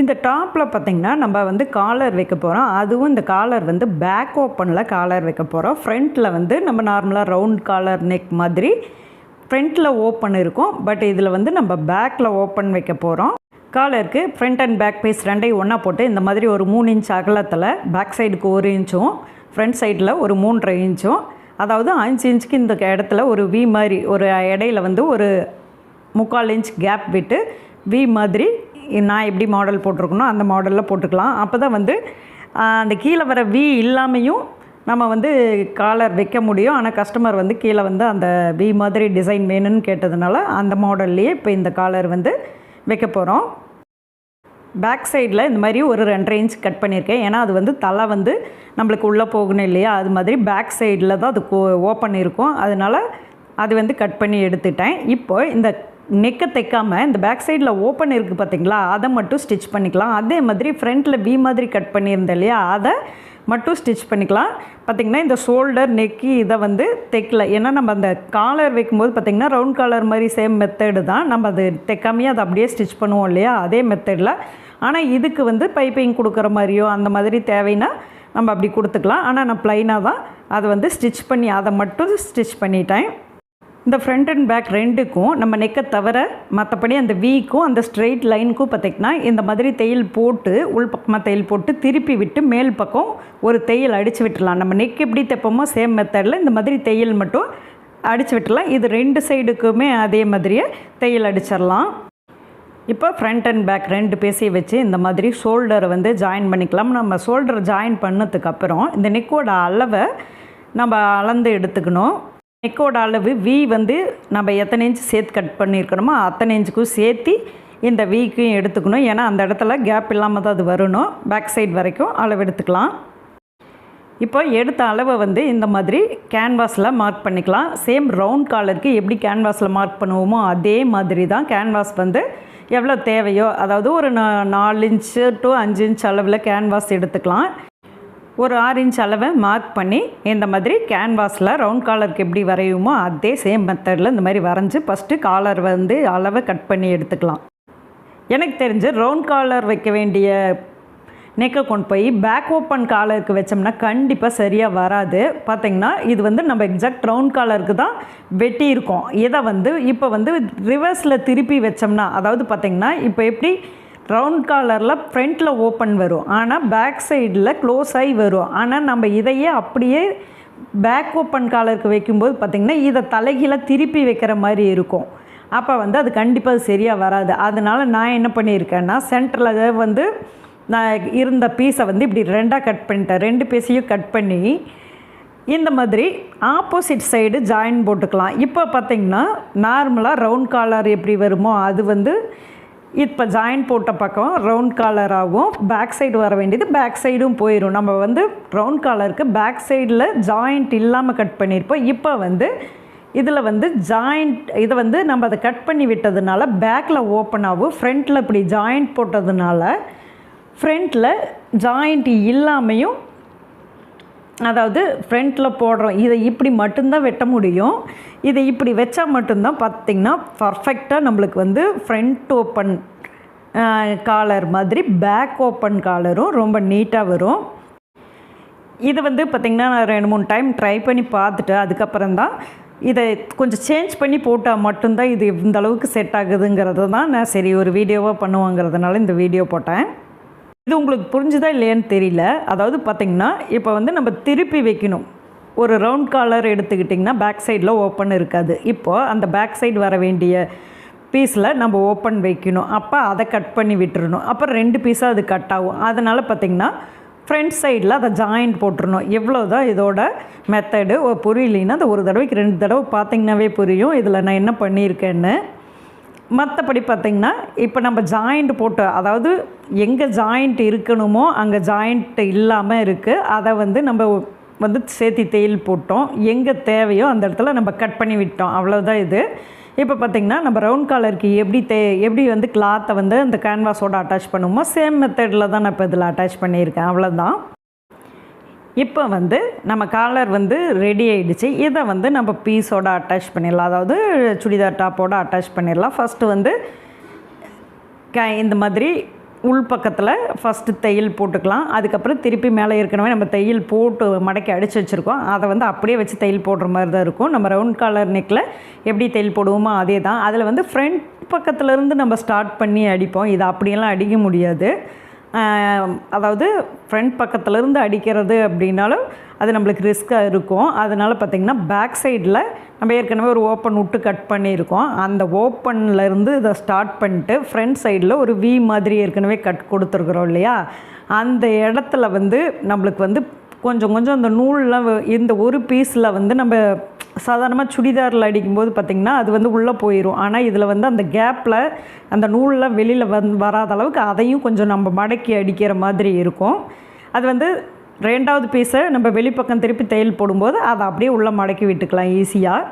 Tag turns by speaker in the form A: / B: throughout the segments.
A: இந்த டாப்பில் பார்த்திங்கன்னா நம்ம வந்து காலர் வைக்க போகிறோம். அதுவும் இந்த காலர் வந்து பேக் ஓப்பனில் காலர் வைக்க போகிறோம். ஃப்ரண்ட்டில் வந்து நம்ம நார்மலாக ரவுண்ட் காலர் நெக் மாதிரி ஃப்ரண்ட்டில் ஓப்பன் இருக்கும். பட் இதில் வந்து நம்ம பேக்கில் ஓப்பன் வைக்க போகிறோம். காலருக்கு ஃப்ரண்ட் அண்ட் பேக் பீஸ் ரெண்டையும் ஒன்றா போட்டு இந்த மாதிரி ஒரு 3 இன்ச் அகலத்தில் பேக் சைடுக்கு 1 இன்ச்சும் ஃப்ரண்ட் சைடில் ஒரு 3.5 இன்ச்சும், அதாவது 5 இன்ச்சுக்கு இந்த இடத்துல ஒரு வி மாதிரி ஒரு இடையில வந்து ஒரு 3/4 இன்ச் கேப் விட்டு வி மாதிரி நான் எப்படி மாடல் போட்டிருக்கணும் அந்த மாடலில் போட்டுக்கலாம். அப்போ தான் வந்து அந்த கீழே வர வி இல்லாமையும் நம்ம வந்து காலர் வைக்க முடியும். ஆனால் கஸ்டமர் வந்து கீழே வந்து அந்த வி மாதிரி டிசைன் வேணும்னு கேட்டதுனால அந்த மாடல்லையே இப்போ இந்த காலர் வந்து வைக்க போகிறோம். பேக் சைடில் இந்த மாதிரி ஒரு 2.5 இன்ச் கட் பண்ணியிருக்கேன். ஏன்னா அது வந்து தலை வந்து நம்மளுக்கு உள்ளே போகணும் இல்லையா, அது மாதிரி பேக் சைடில் தான் அது ஓப்பன் இருக்கும். அதனால் அது வந்து கட் பண்ணி எடுத்துட்டேன். இப்போ இந்த நெக்கை தைக்காமல் இந்த பேக் சைடில் ஓப்பன் இருக்குது பார்த்திங்களா, அதை மட்டும் ஸ்டிச் பண்ணிக்கலாம். அதே மாதிரி ஃப்ரண்ட்டில் வி மாதிரி கட் பண்ணியிருந்தேன் இல்லையா, அதை மட்டும் ஸ்டிச் பண்ணிக்கலாம். பார்த்திங்கன்னா இந்த ஷோல்டர் நெக்கி இதை வந்து தைக்கல. ஏன்னா நம்ம அந்த காலர் வைக்கும்போது பார்த்திங்கன்னா ரவுண்ட் காலர் மாதிரி சேம் மெத்தடு தான். நம்ம அது தைக்காமையே அதை அப்படியே ஸ்டிச் பண்ணுவோம் இல்லையா, அதே மெத்தடில். ஆனால் இதுக்கு வந்து பைப்பிங் கொடுக்குற மாதிரியோ அந்த மாதிரி தேவைன்னா நம்ம அப்படி கொடுத்துக்கலாம். ஆனால் நான் ப்ளைனாக தான் அதை வந்து ஸ்டிச் பண்ணி அதை மட்டும் ஸ்டிச் பண்ணிட்டேன். இந்த ஃப்ரண்ட் அண்ட் பேக் ரெண்டுக்கும் நம்ம நெக்கை தவிர மற்றபடி அந்த வீக்கும் அந்த ஸ்ட்ரெயிட் லைனுக்கும் பார்த்திங்கன்னா இந்த மாதிரி தையல் போட்டு உள் பக்கமாக தையல் போட்டு திருப்பி விட்டு மேல் பக்கம் ஒரு தையல் அடித்து விட்டுடலாம். நம்ம நெக் எப்படி தைப்போமோ சேம் மெத்தடில் இந்த மாதிரி தையல் மட்டும் அடித்து விட்டுடலாம். இது 2 சைடுக்குமே அதே மாதிரியே தையல் அடிச்சிடலாம். இப்போ ஃப்ரண்ட் அண்ட் பேக் 2 பீஸையும் வச்சு இந்த மாதிரி ஷோல்டரை வந்து ஜாயின் பண்ணிக்கலாம். நம்ம ஷோல்டரை ஜாயின் பண்ணதுக்கப்புறம் இந்த நெக்கோட அளவை நம்ம அளந்து எடுத்துக்கணும். நெக்கோட அளவு வி வந்து நம்ம எத்தனை இன்ச் சேர்த்து கட் பண்ணியிருக்கணுமோ அத்தனை இன்ச்சுக்கும் சேர்த்து இந்த வீக்கையும் எடுத்துக்கணும். ஏன்னா அந்த இடத்துல கேப் இல்லாமல் தான் அது வரணும். பேக் சைடு வரைக்கும் அளவு எடுத்துக்கலாம். இப்போ எடுத்த அளவை வந்து இந்த மாதிரி கேன்வாஸில் மார்க் பண்ணிக்கலாம். சேம் ரவுண்ட் காலருக்கு எப்படி கேன்வாஸில் மார்க் பண்ணுவோமோ அதே மாதிரி தான் கேன்வாஸ் வந்து எவ்வளோ தேவையோ, அதாவது ஒரு 4 இன்ச்சு டு 5 இன்ச் அளவில் கேன்வாஸ் எடுத்துக்கலாம். ஒரு 6 இன்ச் அளவை மார்க் பண்ணி இந்த மாதிரி கேன்வாஸில் ரவுண்ட் காலருக்கு எப்படி வரையுமோ அதே சேம் மெத்தடில் இந்த மாதிரி வரைஞ்சி ஃபஸ்ட்டு காலர் வந்து அளவை கட் பண்ணி எடுத்துக்கலாம். எனக்கு தெரிஞ்சு ரவுண்ட் காலர் வைக்க வேண்டிய நெக்கை கொண்டு போய் பேக் ஓப்பன் காலருக்கு வச்சோம்னா கண்டிப்பாக சரியாக வராது. பார்த்திங்கன்னா இது வந்து நம்ம எக்ஸாக்ட் ரவுண்ட் காலருக்கு தான் வெட்டி இருக்கோம். இதை வந்து இப்போ வந்து ரிவர்ஸில் திருப்பி வச்சோம்னா, அதாவது பார்த்திங்கன்னா இப்போ எப்படி ரவுண்ட் காலரில் ஃப்ரண்ட்டில் ஓப்பன் வரும், ஆனால் பேக் சைடில் க்ளோஸ் ஆகி வரும். ஆனால் நம்ம இதையே அப்படியே பேக் ஓப்பன் காலருக்கு வைக்கும்போது பார்த்திங்கன்னா இதை தலைகீழாக திருப்பி வைக்கிற மாதிரி இருக்கும். அப்போ வந்து அது கண்டிப்பாக சரியாக வராது. அதனால் நான் என்ன பண்ணியிருக்கேன்னா சென்டரில் வந்து நான் இருந்த பீஸை வந்து இப்படி 2ஆக கட் பண்ணிட்டேன். 2 பீஸையும் கட் பண்ணி இந்த மாதிரி ஆப்போசிட் சைடு ஜாயின் போட்டுக்கலாம். இப்போ பார்த்திங்கன்னா நார்மலாக ரவுண்ட் காலர் எப்படி வருமோ அது வந்து இப்போ ஜாயின் போட்ட பக்கம் ரவுண்ட் காலராகவும் பேக் சைடு வர வேண்டியது பேக் சைடும் போயிடும். நம்ம வந்து ரவுண்ட் காலருக்கு பேக் சைடில் ஜாயிண்ட் இல்லாமல் கட் பண்ணியிருப்போம். இப்போ வந்து இதில் வந்து ஜாயிண்ட் இதை வந்து நம்ம அதை கட் பண்ணி விட்டதுனால பேக்கில் ஓப்பன் ஆகும். ஃப்ரண்ட்டில் இப்படி ஜாயிண்ட் போட்டதுனால ஃப்ரண்ட்டில் ஜாயிண்ட் இல்லாமையும், அதாவது ஃப்ரண்ட்டில் போடுறோம் இதை இப்படி மட்டும்தான் வெட்ட முடியும். இதை இப்படி வச்சா மட்டும்தான் பார்த்திங்கன்னா பர்ஃபெக்டாக நம்மளுக்கு வந்து ஃப்ரண்ட் ஓப்பன் காலர் மாதிரி பேக் ஓப்பன் காலரும் ரொம்ப நீட்டாக வரும். இது வந்து பார்த்திங்கன்னா நான் 2-3 டைம் ட்ரை பண்ணி பார்த்துட்டு அதுக்கப்புறம் தான் இதை கொஞ்சம் சேஞ்ச் பண்ணி போட்டால் மட்டும்தான் இது இந்த அளவுக்கு செட் ஆகுதுங்கிறது தான் நான் சரி ஒரு வீடியோவாக பண்ணுவாங்கிறதுனால இந்த வீடியோ போட்டேன். இது உங்களுக்கு புரிஞ்சுதா இல்லையான்னு தெரியல. அதாவது பார்த்திங்கன்னா இப்போ வந்து நம்ம திருப்பி வைக்கணும். ஒரு ரவுண்ட் காலர் எடுத்துக்கிட்டிங்கன்னா பேக் சைடில் ஓப்பன் இருக்காது. இப்போது அந்த பேக் சைடு வர வேண்டிய பீஸில் நம்ம ஓப்பன் வைக்கணும். அப்போ அதை கட் பண்ணி விட்டுறணும். அப்புறம் 2 பீஸாக அது கட் ஆகும். அதனால் பார்த்திங்கன்னா ஃப்ரண்ட் சைடில் அதை ஜாயிண்ட் போட்டுருணும். எவ்வளோ தான் இதோட மெத்தடு புரியலைன்னா அதை ஒரு தடவைக்கு 2 தடவை பார்த்திங்கனாவே புரியும் இதில் நான் என்ன பண்ணியிருக்கேன்னு. மற்றபடி பார்த்திங்கன்னா இப்போ நம்ம ஜாயிண்ட் போட்டு, அதாவது எங்கே ஜாயிண்ட் இருக்கணுமோ அங்கே ஜாயிண்ட் இல்லாமல் இருக்குது. அதை வந்து நம்ம வந்து சேர்த்தி தையல் போட்டோம். எங்கே தேவையோ அந்த இடத்துல நம்ம கட் பண்ணி விட்டோம். அவ்வளோதான் இது. இப்போ பார்த்திங்கன்னா நம்ம ரவுண்ட் காலருக்கு எப்படி வந்து கிளாத்தை வந்து அந்த கேன்வாஸோடு அட்டாச் பண்ணுவோமோ சேம் மெத்தடில் தான் நான் இப்போ இதில் அட்டாச் பண்ணியிருக்கேன். அவ்வளோதான். இப்போ வந்து நம்ம காலர் வந்து ரெடி ஆகிடுச்சு. இதை வந்து நம்ம பீஸோடு அட்டாச் பண்ணிடலாம், அதாவது சுடிதார் டாப்போடு அட்டாச் பண்ணிடலாம். ஃபஸ்ட்டு வந்து இந்த மாதிரி உள் பக்கத்தில் ஃபஸ்ட்டு தையல் போட்டுக்கலாம். அதுக்கப்புறம் திருப்பி மேலே ஏற்கனவே நம்ம தையல் போட்டு மடக்கி அடித்து வச்சுருக்கோம். அதை வந்து அப்படியே வச்சு தையல் போடுற மாதிரி தான் இருக்கும். நம்ம ரவுண்ட் காலர் நெக்கில் எப்படி தையல் போடுவோமோ அதே தான். அதில் வந்து ஃப்ரண்ட் பக்கத்துலேருந்து நம்ம ஸ்டார்ட் பண்ணி அடிப்போம். இதை அப்படியெல்லாம் அடிக்க முடியாது. அதாவது ஃப்ரண்ட் பக்கத்துலேருந்து அடிக்கிறது அப்படின்னாலும் அது நம்மளுக்கு ரிஸ்க்காக இருக்கும். அதனால் பார்த்திங்கன்னா பேக் சைடில் நம்ம ஏற்கனவே ஒரு ஓப்பன் விட்டு கட் பண்ணியிருக்கோம். அந்த ஓப்பன்லேருந்து இதை ஸ்டார்ட் பண்ணிட்டு ஃப்ரண்ட் சைடில் ஒரு வி மாதிரி ஏற்கனவே கட் கொடுத்துருக்குறோம் இல்லையா, அந்த இடத்துல வந்து நம்மளுக்கு வந்து கொஞ்சம் கொஞ்சம் அந்த நூல்லாம் இந்த ஒரு பீஸில் வந்து நம்ம சாதாரணமாக சுடிதாரில் அடிக்கும்போது பார்த்திங்கன்னா அது வந்து உள்ளே போயிடும். ஆனால் இதில் வந்து அந்த கேப்பில் அந்த நூல்லாம் வெளியில் வராத அளவுக்கு அதையும் கொஞ்சம் நம்ம மடக்கி அடிக்கிற மாதிரி இருக்கும். அது வந்து 2வது பீஸை நம்ம வெளிப்பக்கம் திருப்பி தையல் போடும்போது அதை அப்படியே உள்ளே மடக்கி விட்டுக்கலாம் ஈஸியாக.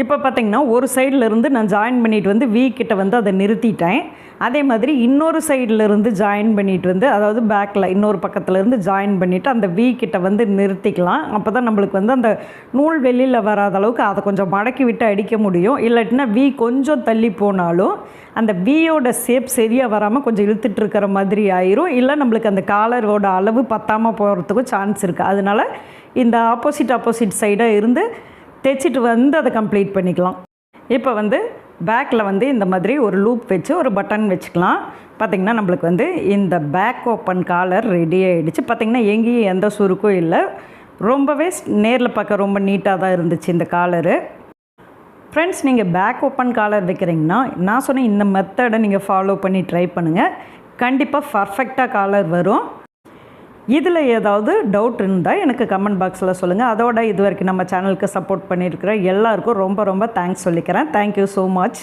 A: இப்போ பார்த்திங்கன்னா ஒரு சைட்லேருந்து நான் ஜாயின் பண்ணிட்டு வந்து வி கிட்ட வந்து அதை நிறுத்திட்டேன். அதே மாதிரி இன்னொரு சைட்லேருந்து ஜாயின் பண்ணிட்டு வந்து, அதாவது பேக்கில் இன்னொரு பக்கத்துலேருந்து ஜாயின் பண்ணிவிட்டு அந்த வி கிட்ட வந்து நிறுத்திக்கலாம். அப்போ தான் நம்மளுக்கு வந்து அந்த நூல் வெளியில் வராத அளவுக்கு அதை கொஞ்சம் மடக்கி விட்டு அடிக்க முடியும். இல்லாட்டினா வி கொஞ்சம் தள்ளி போனாலும் அந்த வியோட ஷேப் சரியாக வராமல் கொஞ்சம் இழுத்துட்டு இருக்கிற மாதிரி ஆயிரும். இல்லை நம்மளுக்கு அந்த காலரோட அளவு பத்தாமல் போகிறதுக்கும் சான்ஸ் இருக்குது. அதனால் இந்த ஆப்போசிட் சைடாக இருந்து தைச்சிட்டு வந்து அதை கம்ப்ளீட் பண்ணிக்கலாம். இப்போ வந்து பேக்கில் வந்து இந்த மாதிரி ஒரு லூப் வச்சு ஒரு பட்டன் வச்சுக்கலாம். பார்த்திங்கன்னா நம்மளுக்கு வந்து இந்த பேக் ஓப்பன் காலர் ரெடி ஆகிடுச்சு. பார்த்திங்கன்னா எங்கேயும் எந்த சுருக்கும் இல்லை. ரொம்பவே நேரில் பார்க்க ரொம்ப நீட்டாக தான் இருந்துச்சு இந்த காலரு. ஃப்ரெண்ட்ஸ், நீங்கள் பேக் ஓப்பன் காலர் வைக்கிறீங்கன்னா நான் சொன்ன இந்த மெத்தடை நீங்கள் ஃபாலோ பண்ணி ட்ரை பண்ணுங்கள். கண்டிப்பாக பர்ஃபெக்டாக காலர் வரும். இதில் ஏதாவது டவுட் இருந்தால் எனக்கு கமெண்ட் பாக்ஸில் சொல்லுங்கள். அதோட இது வரைக்கும் நம்ம சேனலுக்கு சப்போர்ட் பண்ணியிருக்கிற எல்லாருக்கும் ரொம்ப ரொம்ப தேங்க்ஸ் சொல்லிக்கிறேன். Thank you so much.